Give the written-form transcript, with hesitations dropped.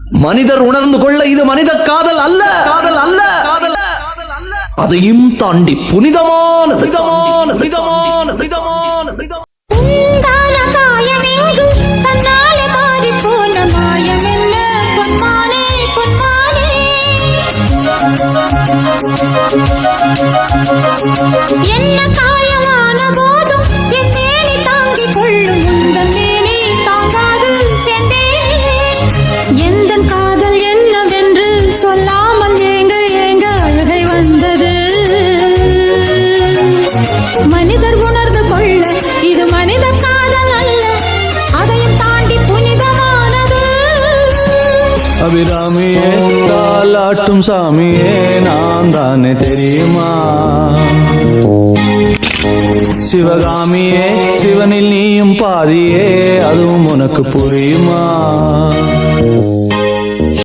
மனிதர் உணர்ந்து கொள்ள இது மனித காதல் அல்ல, காதல் அல்ல, காதல் அதையும் தாண்டி புனிதமான புனிதமான புனிதமான புனிதமான புனிதமான என்ன காயமான போதும் என் மேனி தாங்கிக் கொள்ளும் உந்தன் மேனி தாங்காது சென்றே. எந்த காதல் என்னவென்று சொல்லாமல் ஏங்க ஏங்க அழுகை வந்தது. மனிதர் உணர்ந்து கொள்ள இது மனித காதல் அல்ல, அதையும் தாண்டி புனிதமானது. அபிராமியே தாலாட்டும் சாமியே நான் தானே தெரியுமா? சிவகாமியே சிவனில் நீயும் பாதியே அதுவும் உனக்கு புரியுமா?